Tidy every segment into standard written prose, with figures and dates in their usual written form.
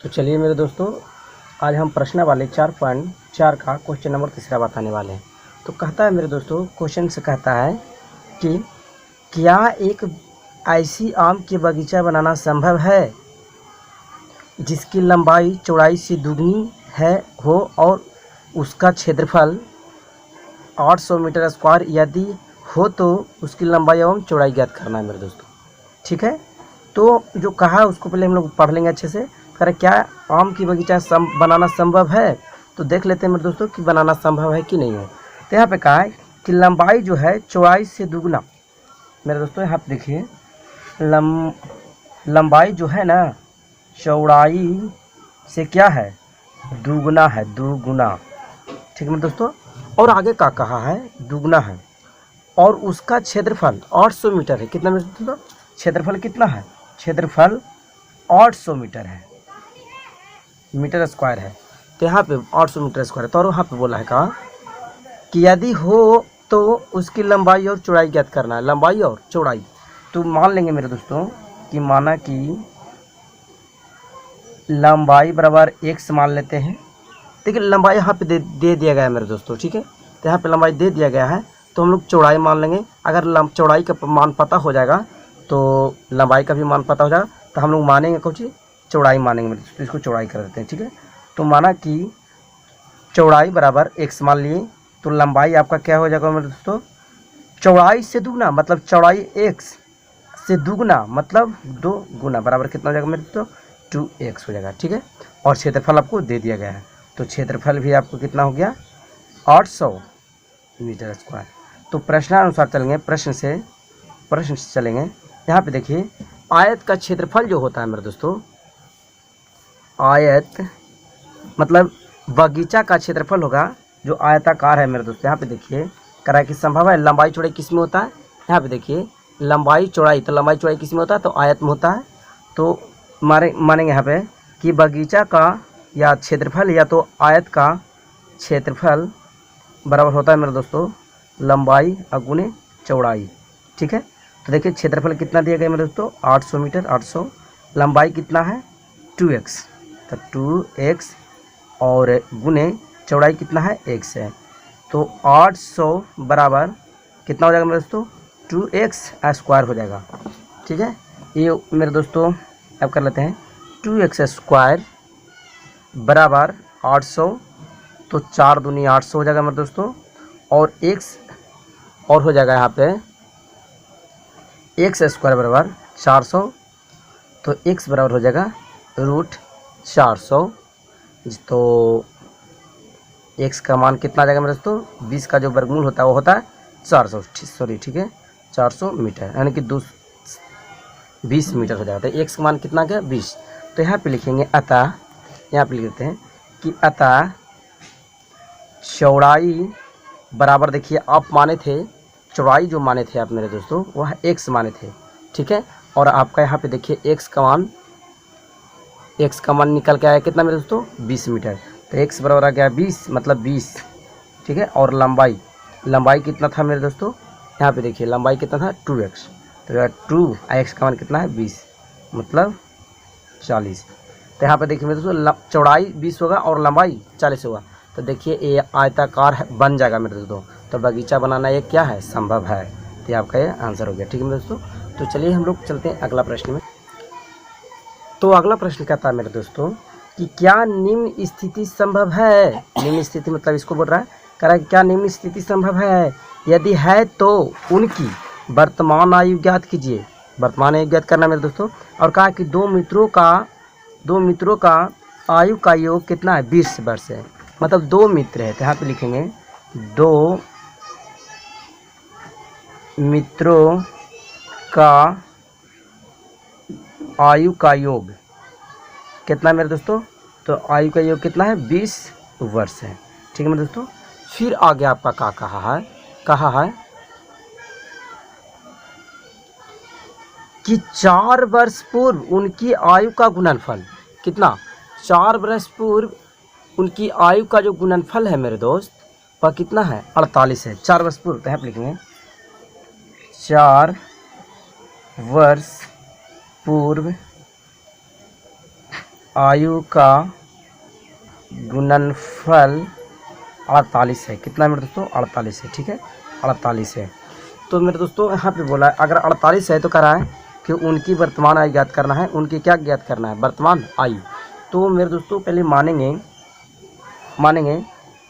तो चलिए मेरे दोस्तों, आज हम प्रश्न वाले 4.4 का क्वेश्चन नंबर तीसरा बताने वाले हैं। तो कहता है मेरे दोस्तों, क्वेश्चन से कहता है कि क्या एक ऐसी आम की बगीचा बनाना संभव है जिसकी लंबाई चौड़ाई से दुगनी हो और उसका क्षेत्रफल 800 मीटर स्क्वायर यदि हो तो उसकी लंबाई एवं चौड़ाई ज्ञात करना है मेरे दोस्तों। ठीक है, तो जो कहा है उसको पहले हम लोग पढ़ लेंगे अच्छे से। करें क्या आम की बगीचा बनाना संभव है, तो देख लेते हैं मेरे दोस्तों कि बनाना संभव है कि नहीं है। तो यहाँ पे कहा है कि लंबाई जो है चौड़ाई से दुगना। मेरे दोस्तों यहाँ पे देखिए, लंबाई जो है ना चौड़ाई से क्या है, दुगना है, दुगुना। ठीक है मेरे दोस्तों, और आगे का कहा है दुगना है और उसका क्षेत्रफल 800 मीटर है। कितना मेरे दोस्तों, क्षेत्रफल कितना है, क्षेत्रफल 800 मीटर है, मीटर स्क्वायर है। तो यहाँ पे 800 मीटर स्क्वायर है। तो और वहाँ पे बोला है कहा कि यदि हो तो उसकी लंबाई और चौड़ाई ज्ञात करना है, लंबाई और चौड़ाई। तो मान लेंगे मेरे दोस्तों कि माना कि लंबाई बराबर x मान लेते हैं। देखिए लंबाई यहाँ पे दे दिया गया है मेरे दोस्तों। ठीक है, तो यहाँ पे लंबाई दे दिया गया है तो हम लोग चौड़ाई मान लेंगे। अगर चौड़ाई का मान पता हो जाएगा तो लंबाई का भी मान पता हो जाएगा, तो हम लोग मानेंगे कुछ चौड़ाई मानेंगे मेरे दोस्तों। इसको चौड़ाई कर देते हैं। ठीक है, तो माना कि चौड़ाई बराबर x मान लिए, तो लंबाई आपका क्या हो जाएगा मेरे दोस्तों, चौड़ाई से दुगना मतलब चौड़ाई x से दुगना मतलब 2 गुना बराबर कितना हो जाएगा मेरे दोस्तों, 2x हो जाएगा। ठीक है, और क्षेत्रफल आपको दे दिया गया है, तो क्षेत्रफल भी आपको कितना हो गया, 800 मीटर स्क्वायर। तो प्रश्नानुसार चलेंगे, प्रश्न से चलेंगे। यहाँ पे देखिए आयत का क्षेत्रफल जो होता है मेरे दोस्तों, आयत मतलब बगीचा का क्षेत्रफल होगा जो आयताकार है मेरे दोस्तों। यहाँ पे देखिए करा कि संभव है लंबाई चौड़ाई किस में होता है। यहाँ पे देखिए लंबाई चौड़ाई, तो लंबाई चौड़ाई किस में होता है, तो आयत में होता है। तो मानेंगे यहाँ पे कि बगीचा का या क्षेत्रफल या तो आयत का क्षेत्रफल बराबर होता है मेरे दोस्तों लंबाई अगुने चौड़ाई। ठीक है, तो देखिए क्षेत्रफल कितना दिया गया मेरे दोस्तों, 800 मीटर, 800। लंबाई कितना है 2x, तो 2x और गुने चौड़ाई कितना है x है। तो 800 बराबर कितना हो जाएगा मेरे दोस्तों, 2x स्क्वायर हो जाएगा। ठीक है, ये मेरे दोस्तों अब कर लेते हैं, 2x स्क्वायर बराबर 800, तो 4 दूनी 800 हो जाएगा मेरे दोस्तों, और x और हो जाएगा यहाँ पे x स्क्वायर बराबर 400, तो x बराबर हो जाएगा √400। तो x का मान कितना आ जाएगा मेरे दोस्तों, 20 का जो वर्गमूल होता है वो होता है 400, सॉरी ठीक है 400 मीटर, यानी कि 20 मीटर हो जाता है। x का मान कितना गया 20। तो यहाँ पे लिखेंगे अतः, यहाँ पे लिख देते हैं कि अतः चौड़ाई बराबर, देखिए आप माने थे चौड़ाई जो माने थे आप मेरे दोस्तों वह x माने थे। ठीक है, और आपका यहाँ पे देखिए x का मान निकल के आया कितना मेरे दोस्तों, 20 मीटर। तो x बराबर आ गया 20 मतलब 20। ठीक है, और लंबाई कितना था मेरे दोस्तों, यहाँ पे देखिए लंबाई कितना था 2x, तो 2x का मान कितना है 20 मतलब 40। तो यहाँ पे देखिए मेरे दोस्तों चौड़ाई 20 होगा और लंबाई 40 होगा, तो देखिए ये आयताकार बन जाएगा मेरे दोस्तों। तो बगीचा बनाना ये क्या है, संभव है। तो आपका ये आंसर हो गया। ठीक है मेरे दोस्तों, तो चलिए हम लोग चलते हैं अगला प्रश्न में। तो अगला प्रश्न कहता है मेरे दोस्तों कि क्या निम्न स्थिति संभव है। निम्न स्थिति मतलब इसको बोल रहा है, कह रहा है क्या निम्न स्थिति संभव है, यदि है तो उनकी वर्तमान आयु ज्ञात कीजिए। वर्तमान आयु ज्ञात करना मेरे दोस्तों, और कहा कि दो मित्रों का आयु का योग कितना है, 20 वर्ष है। मतलब 2 मित्र है, तो यहाँ पे लिखेंगे 2 मित्रों का आयु का योग कितना है मेरे दोस्तों, तो आयु का योग कितना है 20 वर्ष है। ठीक है मेरे दोस्तों, फिर आगे आपका क्या कहा है कि 4 वर्ष पूर्व उनकी आयु का गुणनफल कितना, 4 वर्ष पूर्व उनकी आयु का जो गुणनफल है मेरे दोस्त वह कितना है, 48 है। 4 वर्ष पूर्व, तो यहाँ पे लिखेंगे 4 वर्ष पूर्व आयु का गुणनफल 48 है। कितना है मेरे दोस्तों? 48 है। ठीक है, 48 है। तो मेरे दोस्तों यहाँ पे बोला है अगर 48 है तो कह रहा है कि उनकी वर्तमान आयु ज्ञात करना है। उनकी क्या ज्ञात करना है? वर्तमान आयु। तो मेरे दोस्तों पहले मानेंगे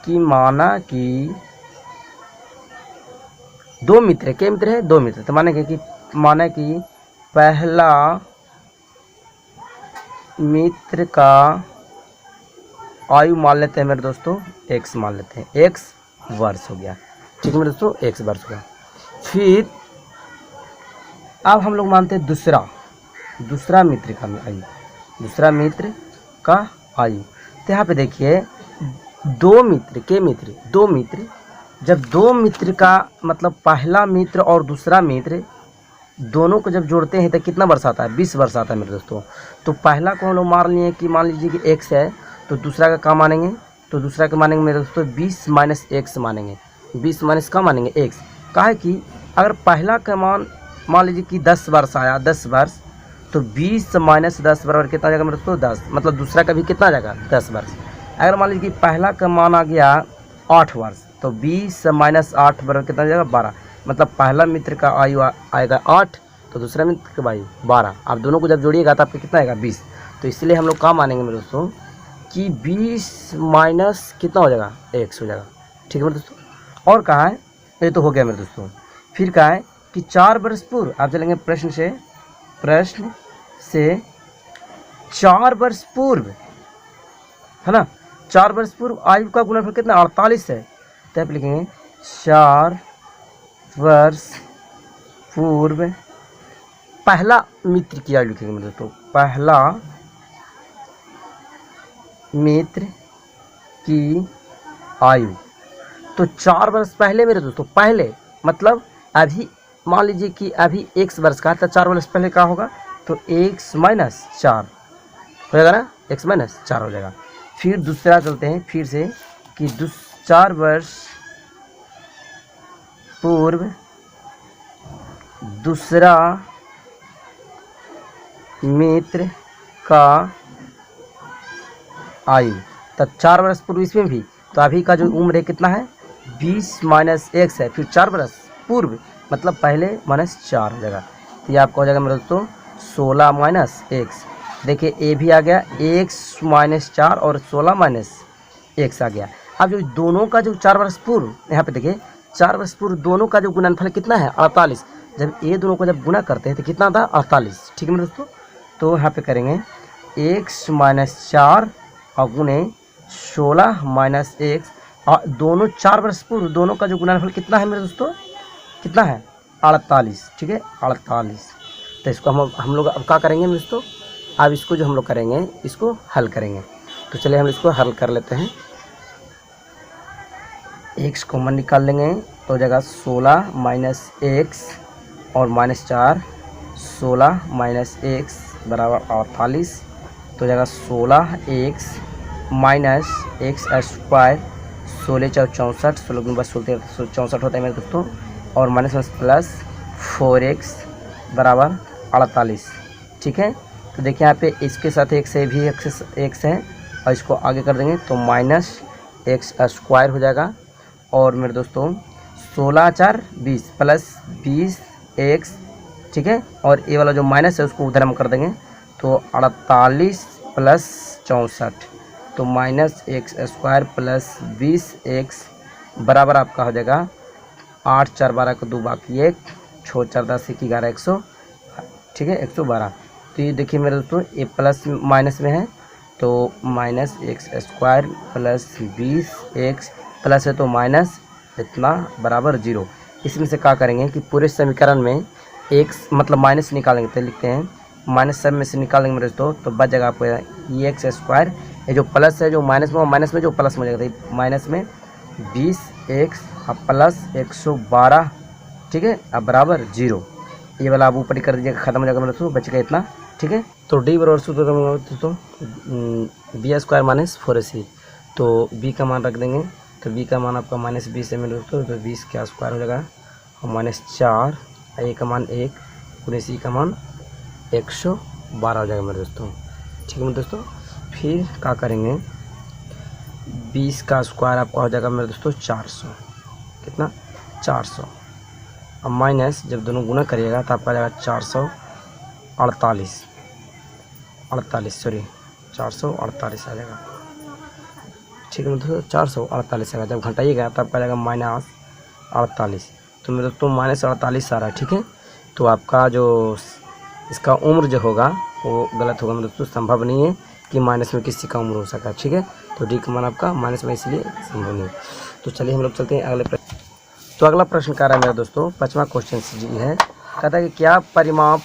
कि माना कि दो मित्र, क्या मित्र है? दो मित्र। तो मानेंगे कि पहला मित्र का आयु मान लेते हैं मेरे दोस्तों x मान लेते हैं, x वर्ष हो गया। ठीक है मेरे दोस्तों, x वर्ष हो गया। फिर अब हम लोग मानते हैं दूसरा मित्र का आयु, दूसरा मित्र का आयु। तो यहाँ पे देखिए दो मित्र, के मित्र? दो मित्र। जब दो मित्र का मतलब पहला मित्र और दूसरा मित्र दोनों को जब जोड़ते हैं तो कितना वर्ष आता है? 20 वर्ष आता है मेरे दोस्तों। तो पहला को हम लोग मान लिए कि मान लीजिए कि x है, तो दूसरा का क्या मानेंगे? तो दूसरा का मानेंगे मेरे दोस्तों 20 माइनस x मानेंगे। 20 माइनस का मानेंगे x। कहा है कि अगर पहला का मान लीजिए कि 10 वर्ष आया, 10 वर्ष, तो 20 माइनस 10 बराबर कितना जाएगा मेरे दोस्तों? 10। मतलब दूसरा का भी कितना जाएगा? 10 वर्ष। अगर मान लीजिए कि पहला का मान आ गया 8 वर्ष, तो 20 माइनस 8 बराबर कितना जाएगा? 12। मतलब पहला मित्र का आयु आएगा 8, तो दूसरा मित्र का आयु 12। आप दोनों को जब जोड़िएगा तो आपको कितना आएगा? 20। तो इसलिए हम लोग क्या मानेंगे मेरे दोस्तों कि 20 माइनस कितना हो जाएगा? x हो जाएगा। ठीक है मेरे दोस्तों। और कहा है, ये तो हो गया मेरे दोस्तों। फिर कहा है कि 4 वर्ष पूर्व, आप चलेंगे प्रश्न से 4 वर्ष पूर्व, है ना, 4 वर्ष पूर्व आयु का गुणनफल कितना? 48 है। तो आप लिखेंगे 4 वर्ष पूर्व पहला मित्र की आयु लिखेंगे मेरे दोस्तों, पहला मित्र की आयु। तो 4 वर्ष पहले मेरे दोस्तों, पहले मतलब अभी मान लीजिए कि अभी x वर्ष का है, तो 4 वर्ष पहले क्या होगा? तो x माइनस 4 हो जाएगा ना, x माइनस 4 हो जाएगा। फिर दूसरा चलते हैं फिर से कि 4 वर्ष पूर्व दूसरा मित्र का आयु। तब 4 वर्ष पूर्व इसमें भी, तो अभी का जो उम्र है कितना है? 20 माइनस x है। फिर 4 वर्ष पूर्व मतलब पहले माइनस 4 हो जाएगा। तो ये आपका हो जाएगा मेरे दोस्तों 16 माइनस x। देखिए ए भी आ गया, x माइनस 4 और 16 माइनस x आ गया। अब जो दोनों का जो 4 वर्ष पूर्व, यहाँ पे देखिए 4 वर्ष पूर्व दोनों का जो गुणनफल कितना है? 48। जब ये दोनों को जब गुणा करते हैं तो कितना था? 48। ठीक है मेरे दोस्तों। तो यहाँ पे करेंगे x माइनस 4 और गुणे 16 माइनस x, और दोनों 4 वर्ष पूर्व दोनों का जो गुणनफल कितना है मेरे दोस्तों? कितना है? 48। ठीक है, 48। तो इसको हम लोग अब क्या करेंगे मेरे दोस्तों? अब इसको जो हम लोग करेंगे इसको हल करेंगे। तो चलिए हम इसको हल कर लेते हैं। x कॉमन निकाल लेंगे तो हो जाएगा 16 माइनस x और माइनस 4, 16 माइनस x बराबर 48। तो हो जाएगा 16x माइनस x स्क्वायर, 16 4 64, 16 गुना 64 होता है मेरे दोस्तों, और माइनस प्लस 4x बराबर 48। ठीक है। तो देखिए यहाँ पे इसके साथ x है भी x है, और इसको आगे कर देंगे तो माइनस x स्क्वायर हो जाएगा। और मेरे दोस्तों 16 4 20 प्लस 20x, ठीक है, और ये वाला जो माइनस है उसको उधर हम कर देंगे तो 48 प्लस 64, तो minus x square plus 20x बराबर आपका हो जाएगा 8 4 12 को 2 बाकी 1, 6 4 10 1 11 100, ठीक है, 112। तो ये देखिए मेरे दोस्तों ये प्लस माइनस में है तो minus x square plus 20x plus है तो माइनस इतना बराबर 0। इसमें से क्या करेंगे कि पूरे समीकरण में x मतलब माइनस निकालेंगे तो लिखते हैं माइनस सब में से निकालेंगे मेरे दोस्तों तो बच जाएगा आपको ये x स्क्वायर, ये जो प्लस है जो माइनस में जो प्लस में हो जाएगा तो माइनस में 20x अब प्लस 112, ठीक है, अब बराबर 0। ये वाला आप ऊपर ही कर दीजिएगा, खत्म हो जाएगा मेरे दोस्तों, बचेगा इतना, ठीक है। तो डी बराबर सूत्र दोस्तों बी स्क्वायर माइनस 4ac, तो b का मान रख देंगे तो b का मान आपका माइनस 20 है मेरे दोस्तों, तो 20 का स्क्वायर हो जाएगा और माइनस 4, a का मान 1 पूरे c का मान 112 हो जाएगा मेरे दोस्तों, ठीक है मेरे दोस्तों। फिर क्या करेंगे, 20 का स्क्वायर आपका हो जाएगा मेरे दोस्तों 400, कितना 400। अब माइनस जब दोनों गुना करिएगा तो आपका आ जाएगा 448, 448 आ जाएगा, ठीक है दोस्तों 448 आएगा। जब घटाइएगा तब आपका आ जाएगा -48। तो मेरे दोस्तों -48 आ रहा है, ठीक है। तो आपका जो इसका उम्र जो होगा वो गलत होगा मेरे दोस्तों, संभव नहीं है कि माइनस में किसी का उम्र हो सका, ठीक है। तो डी का मान आपका माइनस में इसलिए संभव नहीं। तो चलिए हम लोग चलते हैं अगले प्रश्न। तो अगला प्रश्न कह रहा है मेरे दोस्तों, 5वां क्वेश्चन जी है, कहता है कि क्या परिमाप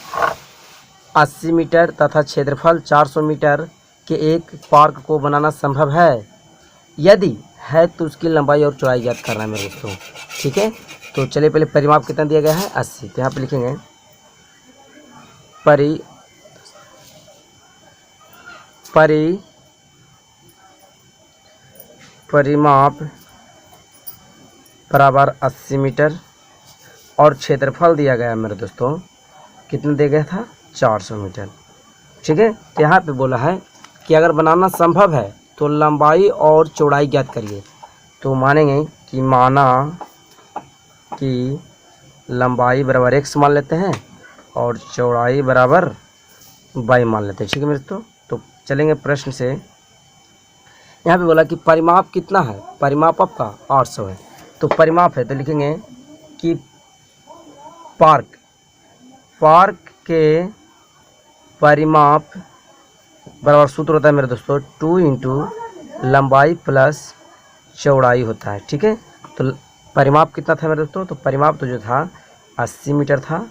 80 मीटर तथा क्षेत्रफल 400 मीटर के एक पार्क को बनाना संभव है? यदि है तो उसकी लंबाई और चौड़ाई ज्ञात करना है मेरे दोस्तों, ठीक है। तो चलिए पहले परिमाप कितना दिया गया है 80, तो यहाँ पे लिखेंगे परिमाप बराबर 80 मीटर और क्षेत्रफल दिया गया है मेरे दोस्तों, कितना दिया गया था 400 मीटर, ठीक है। तो यहाँ पे बोला है कि अगर बनाना संभव है तो लंबाई और चौड़ाई ज्ञात करिए। तो मानेंगे कि माना कि लंबाई बराबर x मान लेते हैं और चौड़ाई बराबर y मान लेते हैं, ठीक है मेरे दोस्तों। तो चलेंगे प्रश्न से। यहाँ पे बोला कि परिमाप कितना है, परिमाप आपका 800 है। तो परिमाप है तो लिखेंगे कि पार्क के परिमाप बराबर सूत्र होता है मेरे दोस्तों 2 इंटू लंबाई प्लस चौड़ाई होता है, ठीक है। तो परिमाप कितना था मेरे दोस्तों, तो परिमाप तो जो था 80 मीटर था,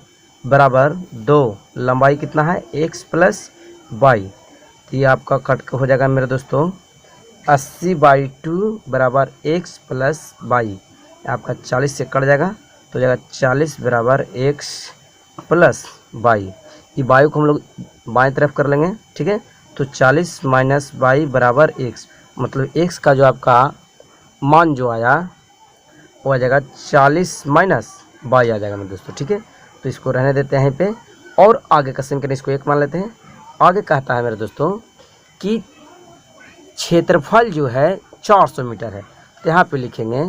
बराबर 2 लंबाई कितना है x प्लस y। तो ये आपका कट हो जाएगा मेरे दोस्तों 80/2 बराबर x प्लस y, आपका 40 से कट जाएगा तो जाएगा 40 बराबर x प्लस y। ये वायु को हम लोग बाएं तरफ कर लेंगे, ठीक है। तो 40 माइनस y बराबर x, मतलब x का जो आपका मान जो आया वो आ जाएगा 40 माइनस y आ जाएगा मेरे दोस्तों, ठीक है। तो इसको रहने देते हैं यहीं पे और आगे का समीकरण इसको 1 मान लेते हैं। आगे कहता है मेरे दोस्तों कि क्षेत्रफल जो है 400 मीटर है। तो यहाँ पे लिखेंगे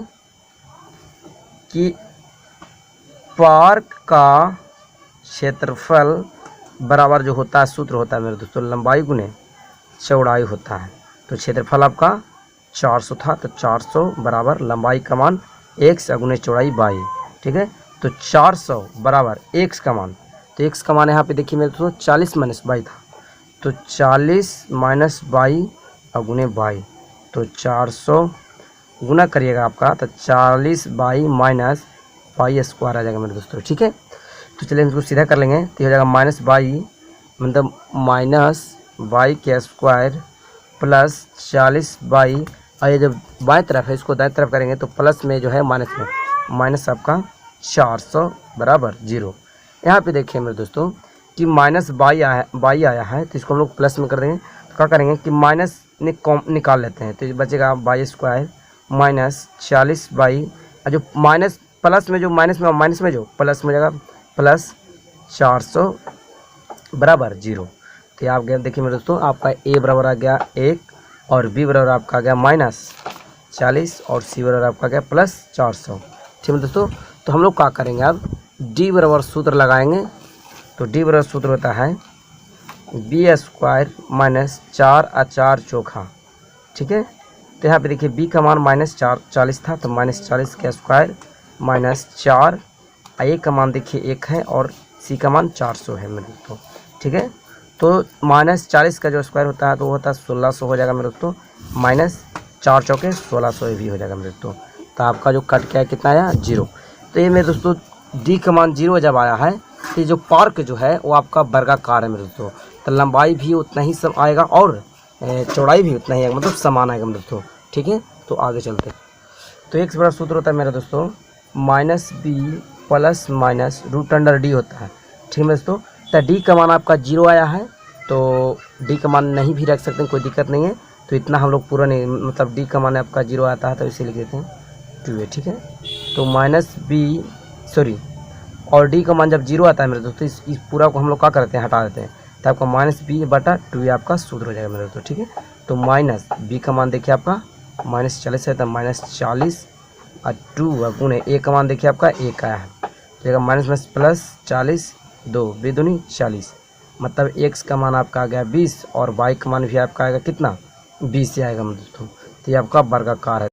कि पार्क का क्षेत्रफल बराबर जो होता है सूत्र होता है मेरे दोस्तों लंबाई गुने चौड़ाई होता है। तो क्षेत्रफल आपका 400 था, तो 400 बराबर लंबाई का मान x गुने चौड़ाई y, ठीक है। तो 400 बराबर x का मान, तो x का मान यहाँ पे देखिए मेरे दोस्तों 40 माइनस y था, तो 40 माइनस y गुने y, तो 400 गुना करिएगा आपका तो 40 बाई माइनस y स्क्वायर आ जाएगा मेरे दोस्तों, ठीक है। तो चलिए इसको सीधा कर लेंगे तो हो जाएगा माइनस y, मतलब माइनस y के स्क्वायर प्लस 40 बाई, और ये जब बाएं तरफ है इसको दाएं तरफ करेंगे तो प्लस में जो है माइनस में, माइनस आपका 400 बराबर 0। यहाँ पे देखिए मेरे दोस्तों कि माइनस y आया है तो इसको हम लोग प्लस में कर देंगे। तो क्या करेंगे कि माइनस निकाल लेते हैं तो बचेगा y स्क्वायर माइनस 40 बाई, जो माइनस प्लस में जो माइनस में जो प्लस में जाएगा प्लस 400 बराबर 0। तो आप गया देखिए मेरे दोस्तों आपका a बराबर आ गया 1 और b बराबर आपका आ गया -40 और c बराबर आपका गया +400, ठीक है दोस्तों। तो हम लोग क्या करेंगे अब d बराबर सूत्र लगाएंगे। तो d बराबर सूत्र होता है b स्क्वायर माइनस 4 4 चौखा, ठीक है। तो यहाँ पे देखिए b का मान -40 था तो -40 का स्क्वायर -4, a का मान देखिए 1 है और c का मान 400 है मेरे दोस्तों, ठीक है। तो -40 का जो स्क्वायर होता है तो वो होता है 1600 हो जाएगा मेरे दोस्तों, -4 चौके 1600 भी हो जाएगा मेरे दोस्तों। तो आपका जो कट क्या है कितना आया 0। तो ये मेरे दोस्तों d का मान 0 जब आया है तो ये जो पार्क जो है वो आपका वर्गाकार है मेरे दोस्तों, तो लंबाई भी उतना ही सब आएगा और चौड़ाई भी उतना ही आएगा, मतलब समान आएगा मेरे दोस्तों, ठीक है। तो आगे चलते तो x बड़ा सूत्र होता है मेरे दोस्तों -b प्लस माइनस √d होता है, ठीक है मेरे दोस्तों। तो d का मान आपका 0 आया है तो d का मान नहीं भी रख सकते हैं, कोई दिक्कत नहीं है। तो इतना हम लोग पूरा नहीं, मतलब d का मान आपका 0 आता है तो इसे लिख देते हैं 2 है, ठीक है। तो -b और d का मान जब 0 आता है मेरे दोस्तों इस पूरा को हम लोग क्या करते हैं हटा देते हैं, तो आपका -b/2 आपका सूत्र हो जाएगा मेरे दोस्तों, ठीक है। तो माइनस बी का मान देखिए आपका -40 है, तो -40 और 2 गुणे ए का मान देखिए आपका 1 आया है, तो माइनस प्लस 40 2 बेदुनी 40, मतलब x का मान आपका आ गया 20 और y का मान भी आपका आएगा कितना 20 ही आएगा दोस्तों। तो ये आपका वर्गाकार है।